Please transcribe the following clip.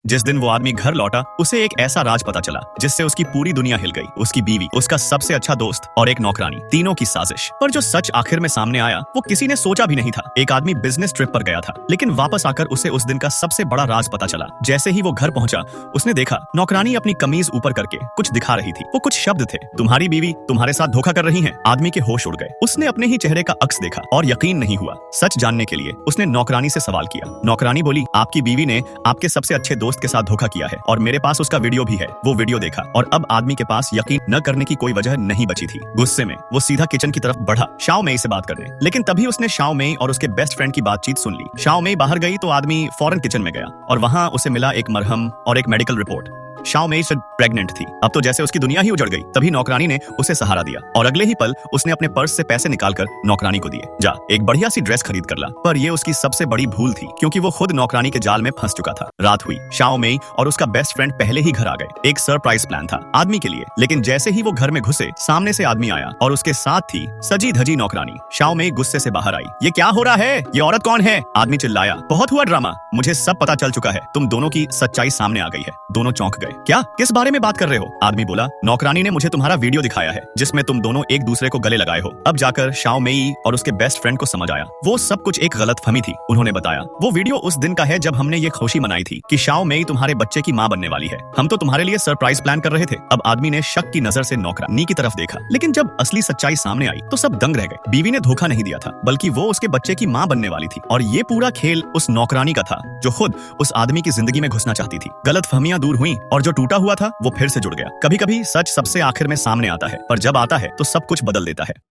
जिस दिन वो आदमी घर लौटा उसे एक ऐसा राज पता चला जिससे उसकी पूरी दुनिया हिल गई। उसकी बीवी, उसका सबसे अच्छा दोस्त और एक नौकरानी, तीनों की साजिश। पर जो सच आखिर में सामने आया वो किसी ने सोचा भी नहीं था। एक आदमी बिजनेस ट्रिप पर गया था, लेकिन वापस आकर उसे उस दिन का सबसे बड़ा राज पता चला। जैसे ही वो घर पहुंचा उसने देखा नौकरानी अपनी कमीज ऊपर करके कुछ दिखा रही थी। वो कुछ शब्द थे, तुम्हारी बीवी तुम्हारे साथ धोखा कर रही है। आदमी के होश उड़ गए। उसने अपने ही चेहरे का अक्स देखा और यकीन नहीं हुआ। सच जानने के लिए उसने नौकरानी से सवाल किया। नौकरानी बोली, आपकी बीवी ने आपके सबसे अच्छे दोस्त के साथ धोखा किया है और मेरे पास उसका वीडियो भी है। वो वीडियो देखा और अब आदमी के पास यकीन न करने की कोई वजह नहीं बची थी। गुस्से में वो सीधा किचन की तरफ बढ़ा शाओ मेई से बात करने, लेकिन तभी उसने शाओ मेई और उसके बेस्ट फ्रेंड की बातचीत सुन ली। शाओ मेई बाहर गई तो आदमी फौरन किचन में गया और वहां उसे मिला एक मरहम और एक मेडिकल रिपोर्ट। शाओ मेई शायद प्रेग्नेंट थी। अब तो जैसे उसकी दुनिया ही उजड़ गई। तभी नौकरानी ने उसे सहारा दिया और अगले ही पल उसने अपने पर्स से पैसे निकालकर नौकरानी को दिए। जा एक बढ़िया सी ड्रेस खरीद कर ला। पर ये उसकी सबसे बड़ी भूल थी, क्योंकि वो खुद नौकरानी के जाल में फंस चुका था। रात हुई। शाओ मेई और उसका बेस्ट फ्रेंड पहले ही घर आ गए। एक सरप्राइज प्लान था आदमी के लिए, लेकिन जैसे ही वो घर में घुसे सामने से आदमी आया और उसके साथ थी सजी धजी नौकरानी। शाओ मेई गुस्से से बाहर आई। ये क्या हो रहा है? ये औरत कौन है? आदमी चिल्लाया। बहुत हुआ ड्रामा, मुझे सब पता चल चुका है। तुम दोनों की सच्चाई सामने आ गई है। दोनों चौंक गए। क्या? किस बारे में बात कर रहे हो? आदमी बोला, नौकरानी ने मुझे तुम्हारा वीडियो दिखाया है जिसमें तुम दोनों एक दूसरे को गले लगाए हो। अब जाकर शाओ मेई और उसके बेस्ट फ्रेंड को समझ आया वो सब कुछ एक गलतफहमी थी। उन्होंने बताया, वो वीडियो उस दिन का है जब हमने ये खुशी मनाई थी कि शाओ मेई तुम्हारे बच्चे की मां बनने वाली है। हम तो तुम्हारे लिए सरप्राइज प्लान कर रहे थे। अब आदमी ने शक की नजर से नौकरानी की तरफ देखा, लेकिन जब असली सच्चाई सामने आई तो सब दंग रह गए। बीवी ने धोखा नहीं दिया था, बल्कि वो उसके बच्चे की मां बनने वाली थी और ये पूरा खेल उस नौकरानी का था जो खुद उस आदमी की जिंदगी में घुसना चाहती थी। गलतफहमियां दूर हुई और जो टूटा हुआ था वो फिर से जुड़ गया। कभी कभी सच सबसे आखिर में सामने आता है, पर जब आता है तो सब कुछ बदल देता है।